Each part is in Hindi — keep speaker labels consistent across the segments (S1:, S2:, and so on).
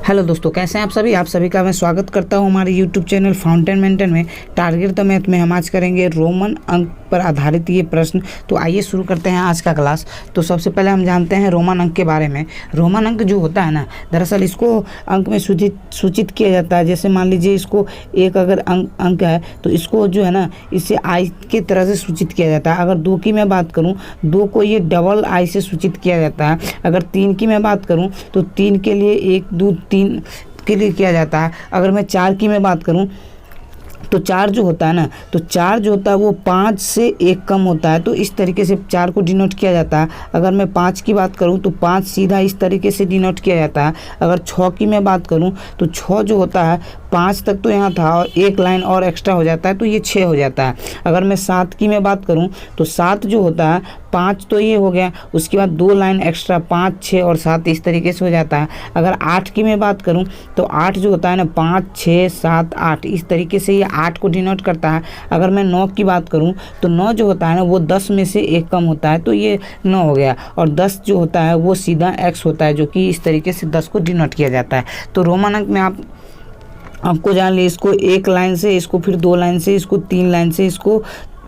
S1: हेलो दोस्तों, कैसे हैं आप सभी का मैं स्वागत करता हूं हमारे यूट्यूब चैनल फाउंटेन मेंटेन में। टारगेट द मैथ में हम आज करेंगे रोमन अंक पर आधारित ये प्रश्न। तो आइए शुरू करते हैं आज का क्लास। तो सबसे पहले हम जानते हैं रोमन अंक के बारे में। रोमन अंक जो होता है ना, दरअसल इसको अंक में सूचित किया जाता है। जैसे मान लीजिए इसको एक अगर अंक है तो इसको जो है ना इसे आई की तरह से सूचित किया जाता है। अगर 2 की मैं बात करूँ, 2 को ये डबल आई से सूचित किया जाता है। अगर 3 की मैं बात करूँ तो 3 के लिए 1 2 3 के लिए किया जाता है। अगर मैं 4 की मैं बात करूं तो 4 जो होता है ना, तो 4 जो होता है वो 5 से 1 कम होता है। तो इस तरीके से 4 को डिनोट किया जाता है। अगर मैं 5 की बात करूं तो 5 सीधा इस तरीके से डिनोट किया जाता है। अगर 6 की मैं बात करूं तो 6 जो होता है 5 तक तो यहाँ था और 1 लाइन और एक्स्ट्रा हो जाता है तो ये 6 हो जाता है। अगर मैं 7 की मैं बात करूं तो 7 जो होता है 5 तो ये हो गया, उसके बाद 2 लाइन एक्स्ट्रा 5 6 और 7 इस तरीके से हो जाता है। अगर 8 की मैं बात करूं तो 8 जो होता है ना 5 6 7 8 इस तरीके से ये 8 को डिनोट करता है। अगर मैं 9 की बात करूं तो 9 जो होता है ना वो 10 में से 1 कम होता है तो ये 9 हो गया। और 10 जो होता है वो सीधा x होता है, जो कि इस तरीके से 10 को डिनोट किया जाता है। तो रोमन अंक में आपको जान ली, इसको 1 लाइन से, इसको फिर 2 लाइन से, इसको 3 लाइन से, इसको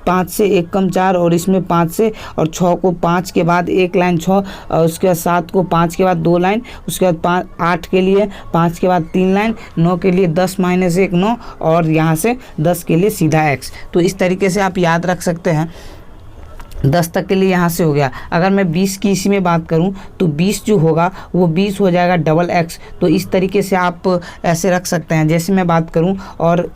S1: 5 से 1 कम 4 और इसमें 5 से, और 6 को 5 के बाद 1 लाइन 6 और उसके बाद 7 को 5 के बाद 2 लाइन, उसके बाद 8 के लिए 5 के बाद 3 लाइन, 9 के लिए 10 माइनस 1 9 और यहाँ से 10 के लिए सीधा x। तो इस तरीके से आप याद रख सकते हैं। 10 तक के लिए यहाँ से हो गया। अगर मैं 20 की इसी में बात करूँ तो 20 जो होगा वो 20 हो जाएगा डबल x। तो इस तरीके से आप ऐसे रख सकते हैं। जैसे मैं बात करूँ और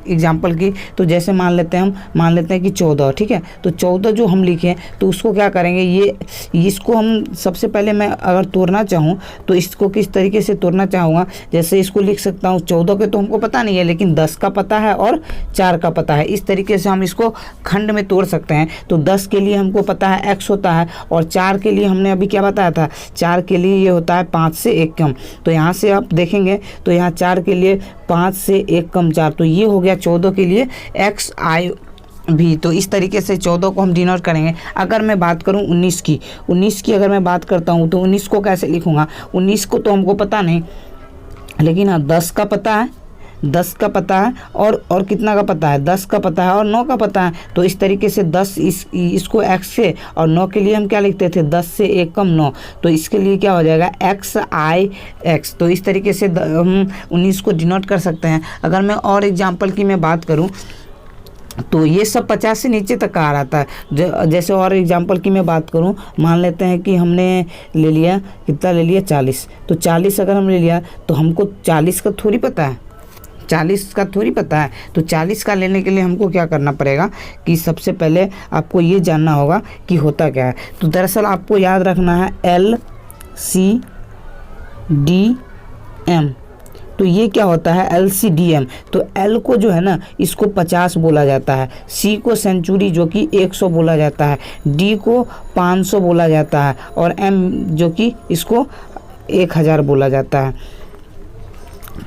S1: एग्जाम्पल की, तो जैसे मान लेते हैं कि 14, ठीक है। तो 14 जो हम लिखे तो उसको क्या करेंगे, ये इसको हम सबसे पहले मैं अगर तोड़ना चाहूँ तो इसको किस तरीके से तोड़ना चाहूँगा, जैसे इसको लिख सकता हूँ। 14 के तो हमको पता नहीं है, लेकिन 10 का पता है और 4 का पता है। इस तरीके से हम इसको खंड में तोड़ सकते हैं। तो 10 के लिए हमको पता है x होता है, और 4 के लिए हमने अभी क्या बताया था, 4 के लिए ये होता है 5 से 1 कम। तो यहाँ से आप देखेंगे तो यहाँ 4 के लिए 5 से 1 कम 4, तो ये हो गया 14 के लिए एक्स आई भी। तो इस तरीके से 14 को हम डिनोट करेंगे। अगर मैं बात करूं 19 की अगर मैं बात करता हूं तो 19 को कैसे लिखूंगा। 19 को तो हमको पता नहीं, लेकिन हाँ 10 का पता है, 10 का पता है और कितना का पता है, 10 का पता है और 9 का पता है। तो इस तरीके से 10 इसको x से, और 9 के लिए हम क्या लिखते थे, 10 से 1 कम 9। तो इसके लिए क्या हो जाएगा एक्स आई एक्स। तो इस तरीके से हम 19 को डिनोट कर सकते हैं। अगर मैं और एग्जाम्पल की मैं बात करूँ तो ये सब 50 से नीचे तक का आ रहा था। जैसे और एग्जांपल की मैं बात करूं, मान लेते हैं कि हमने ले लिया, कितना ले लिया, 40। तो 40 अगर हम ले लिया तो हमको 40 का थोड़ी पता है, 40 का थोड़ी पता है। तो 40 का लेने के लिए हमको क्या करना पड़ेगा कि सबसे पहले आपको ये जानना होगा कि होता क्या है। तो दरअसल आपको याद रखना है LCDM। तो ये क्या होता है LCDM। तो L को जो है ना इसको 50 बोला जाता है, C को सेंचुरी जो कि 100 बोला जाता है, D को 500 बोला जाता है, और M जो कि इसको 1000 बोला जाता है।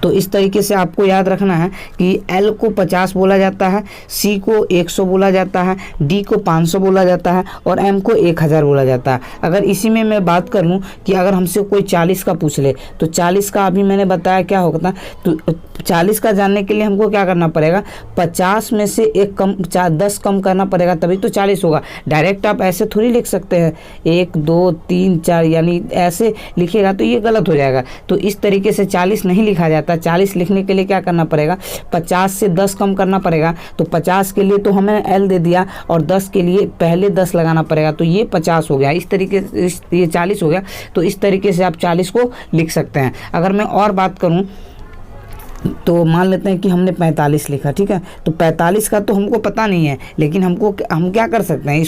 S1: तो इस तरीके से आपको याद रखना है कि L को 50 बोला जाता है, C को 100 बोला जाता है, D को 500 बोला जाता है और M को 1000 बोला जाता है। अगर इसी में मैं बात कर लूँ कि अगर हमसे कोई 40 का पूछ ले तो 40 का अभी मैंने बताया क्या होता है। तो 40 का जानने के लिए हमको क्या करना पड़ेगा, 50 में से 10 कम करना पड़ेगा, तभी तो 40 होगा। डायरेक्ट आप ऐसे थोड़ी लिख सकते हैं 1 2 3 4, यानी ऐसे लिखेगा तो ये गलत हो जाएगा। तो इस तरीके से 40 नहीं लिखा जाता। 40 लिखने के लिए क्या करना पड़ेगा, 50 से 10 कम करना पड़ेगा। तो 50 के लिए तो हमें L दे दिया और 10 के लिए पहले 10 लगाना पड़ेगा, तो ये 50 हो गया। इस तरीके से ये 40 हो गया। तो इस तरीके से आप 40 को लिख सकते हैं। अगर मैं और बात करूं तो मान लेते हैं कि हमने 45 लिखा, ठीक है। तो 45 का तो हमको पता नहीं है, लेकिन हम क्या कर सकते हैं,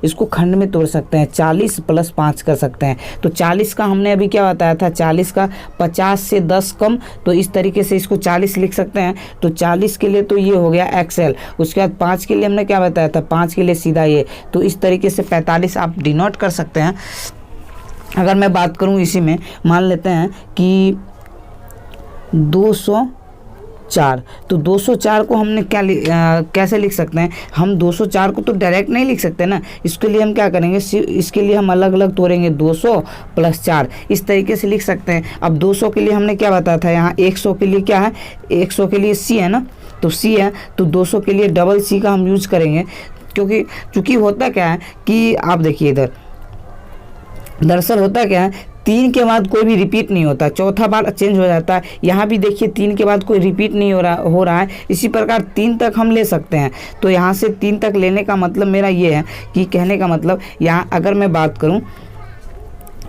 S1: इसको खंड में तोड़ सकते हैं, 40 + 5 कर सकते हैं। तो 40 का हमने अभी क्या बताया था, 40 का 50 से 10 कम। तो इस तरीके से इसको 40 लिख सकते हैं। तो 40 के लिए तो ये हो गया XL। उसके बाद 5 के लिए हमने क्या बताया था, 5 के लिए सीधा ये। तो इस तरीके से 45 आप डिनोट कर सकते हैं। अगर मैं बात करूँ इसी में, मान लेते हैं कि 200 204। तो 204 को हमने कैसे लिख सकते हैं? हम 204 को तो डायरेक्ट नहीं लिख सकते ना, इसके लिए हम क्या करेंगे, इसके लिए हम अलग अलग तोड़ेंगे। 200 + 4 इस तरीके से लिख सकते हैं। अब 200 के लिए हमने क्या बताया था, यहाँ 100 के लिए क्या है, 100 के लिए C है ना, तो C है, तो 200 के लिए डबल C का हम यूज करेंगे। क्योंकि होता क्या है कि आप देखिए इधर, दरअसल होता क्या है, 3 के बाद कोई भी रिपीट नहीं होता, चौथा बार चेंज हो जाता है। यहाँ भी देखिए 3 के बाद कोई रिपीट नहीं हो रहा है। इसी प्रकार 3 तक हम ले सकते हैं। तो यहाँ से 3 तक लेने का मतलब मेरा ये है कि कहने का मतलब यहाँ अगर मैं बात करूँ,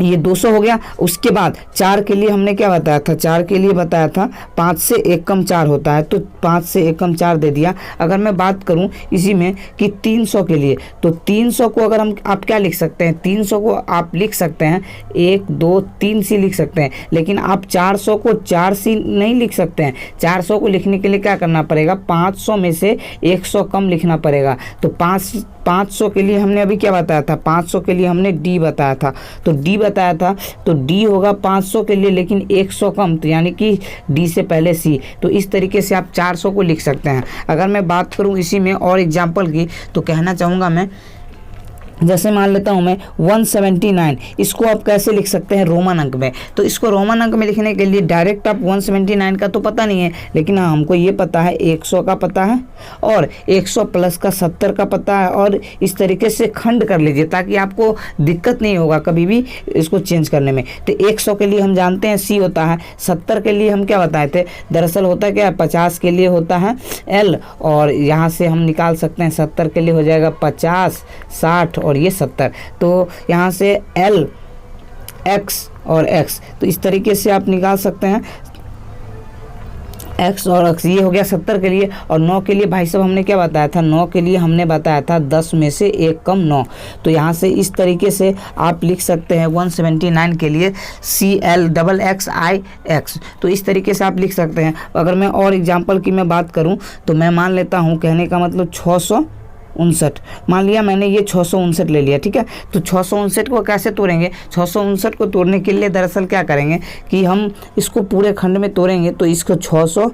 S1: ये 200 हो गया। उसके बाद 4 के लिए हमने क्या बताया था, 4 के लिए बताया था 5 से 1 कम 4 होता है, तो 5 से 1 कम 4 दे दिया। अगर मैं बात करूं इसी में कि 300 के लिए, तो 300 को अगर आप क्या लिख सकते हैं, 300 को आप लिख सकते हैं 1 2 3 C लिख सकते हैं, लेकिन आप 400 को 4 C नहीं लिख सकते हैं। 400 को लिखने के लिए क्या करना पड़ेगा, 500 में से 100 कम लिखना पड़ेगा। तो 500 के लिए हमने अभी क्या बताया था, 500 के लिए हमने D बताया था, तो D बताया था, तो D होगा 500 के लिए लेकिन 100 कम, तो यानी कि D से पहले C। तो इस तरीके से आप 400 को लिख सकते हैं। अगर मैं बात करूं इसी में और एग्जाम्पल की, तो कहना चाहूँगा मैं, जैसे मान लेता हूं मैं 179, इसको आप कैसे लिख सकते हैं रोमन अंक में। तो इसको रोमन अंक में लिखने के लिए डायरेक्ट आप 179 का तो पता नहीं है, लेकिन हाँ हमको ये पता है 100 का पता है और 100 प्लस का 70 का पता है, और इस तरीके से खंड कर लीजिए ताकि आपको दिक्कत नहीं होगा कभी भी इसको चेंज करने में। तो 100 के लिए हम जानते हैं C होता है, 70 के लिए हम क्या बताए थे, दरअसल होता क्या है, 50 के लिए होता है L, और यहाँ से हम निकाल सकते हैं 70 के लिए हो जाएगा 50, 60 और ये 70। तो यहाँ से L, X और X, तो इस तरीके से आप निकाल सकते हैं X और X। ये हो गया 70 के लिए। और 9 के लिए भाई साहब हमने क्या बताया था, 9 के लिए हमने बताया था 10 में से 1 कम 9। तो यहाँ से इस तरीके से आप लिख सकते हैं 179 के लिए CLXXIX। तो इस तरीके से आप लिख सकते हैं। अगर मैं और एग्जाम्पल की मैं बात करूँ, तो मैं मान लेता हूँ, कहने का मतलब 659, मान लिया मैंने ये 659 ले लिया, ठीक है। तो 659 को कैसे तोड़ेंगे, 659 को तोड़ने के लिए दरअसल क्या करेंगे कि हम इसको पूरे खंड में तोड़ेंगे। तो इसको 600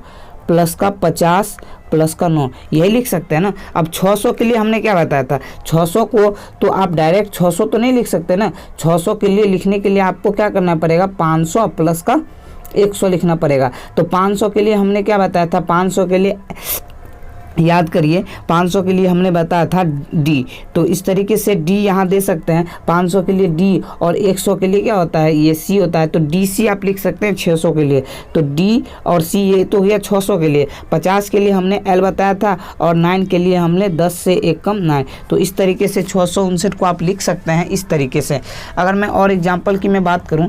S1: प्लस का 50 प्लस का 9, यही लिख सकते हैं ना। अब 600 के लिए हमने क्या बताया था, 600 को तो आप डायरेक्ट 600 तो नहीं लिख सकते ना। 600 के लिए लिखने के लिए आपको क्या करना पड़ेगा, 500 प्लस का 100 लिखना पड़ेगा। तो 500 के लिए हमने क्या बताया था, 500 के लिए याद करिए, 500 के लिए हमने बताया था D। तो इस तरीके से D यहाँ दे सकते हैं, 500 के लिए D, और 100 के लिए क्या होता है, ये C होता है। तो DC आप लिख सकते हैं 600 के लिए। तो D और C ये तो गया 600 के लिए। 50 के लिए हमने L बताया था, और 9 के लिए हमने 10 से 1 कम 9। तो इस तरीके से 659 को आप लिख सकते हैं इस तरीके से। अगर मैं और एग्जाम्पल की मैं बात करूँ,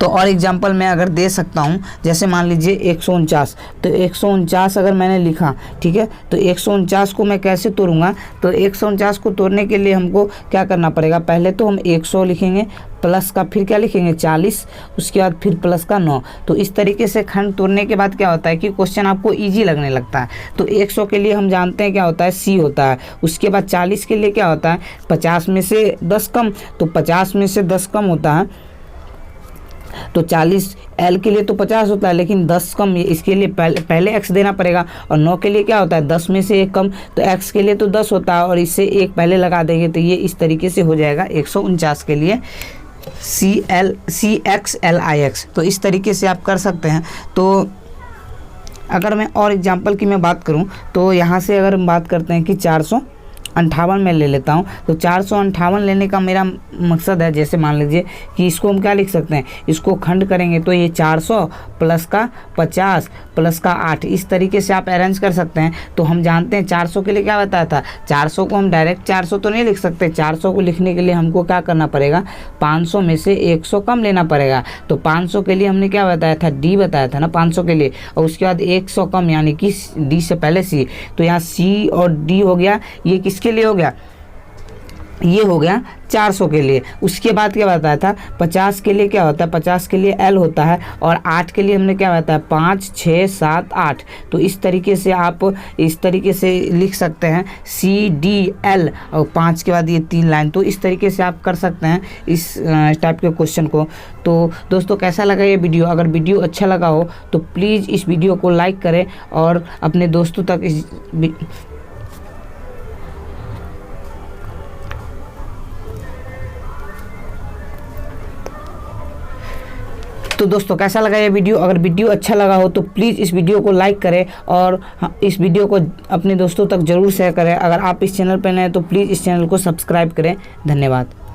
S1: तो और एग्जाम्पल मैं अगर दे सकता हूँ, जैसे मान लीजिए 149। तो 149 अगर मैंने लिखा, ठीक है, तो 149 को मैं कैसे तोड़ूंगा, तो 149 को तोड़ने के लिए हमको क्या करना पड़ेगा, पहले तो हम 100 लिखेंगे, प्लस का फिर क्या लिखेंगे 40, उसके बाद फिर प्लस का 9। तो इस तरीके से खंड तोड़ने के बाद क्या होता है कि क्वेश्चन आपको ईजी लगने लगता है। तो 100 के लिए हम जानते हैं क्या होता है, C होता है। उसके बाद 40 के लिए क्या होता है, 50 में से 10 कम, तो 50 में से 10 कम होता है। तो 40 L के लिए तो 50 होता है, लेकिन 10 कम, इसके लिए पहले X देना पड़ेगा। और 9 के लिए क्या होता है, 10 में से 1 कम, तो X के लिए तो 10 होता है, और इससे 1 पहले लगा देंगे। तो ये इस तरीके से हो जाएगा 149 के लिए CXLIX। तो इस तरीके से आप कर सकते हैं। तो अगर मैं और एग्जाम्पल की मैं बात करूं, तो यहाँ से अगर हम बात करते हैं कि 458 में ले लेता हूँ। तो 458 लेने का मेरा मकसद है, जैसे मान लीजिए कि इसको हम क्या लिख सकते हैं, इसको खंड करेंगे तो ये 400 प्लस का 50 प्लस का 8, इस तरीके से आप अरेंज कर सकते हैं। तो हम जानते हैं 400 के लिए क्या बताया था, 400 को हम डायरेक्ट 400 तो नहीं लिख सकते। 400 को लिखने के लिए हमको क्या करना पड़ेगा, 500 में से 100 कम लेना पड़ेगा। तो 500 के लिए हमने क्या बताया था, D बताया था ना 500 के लिए, और उसके बाद 100 कम यानी कि D से पहले C। तो यहाँ C और D हो गया। ये किसके लिए हो गया, ये हो गया 400 के लिए। उसके बाद क्या बताया था, 50 के लिए क्या होता है, 50 के लिए L होता है, और 8 के लिए हमने क्या बताया, 5 6 7 8। तो इस तरीके से आप इस तरीके से लिख सकते हैं CDL, और 5 के बाद ये 3 लाइन। तो इस तरीके से आप कर सकते हैं इस टाइप के क्वेश्चन को। तो दोस्तों कैसा लगा ये वीडियो? अगर वीडियो अच्छा लगा हो तो प्लीज़ इस वीडियो को लाइक करें और अपने दोस्तों तक तो दोस्तों कैसा लगा ये वीडियो? अगर वीडियो अच्छा लगा हो तो प्लीज़ इस वीडियो को लाइक करें और इस वीडियो को अपने दोस्तों तक ज़रूर शेयर करें। अगर आप इस चैनल पर नए हैं तो प्लीज़ इस चैनल को सब्सक्राइब करें। धन्यवाद।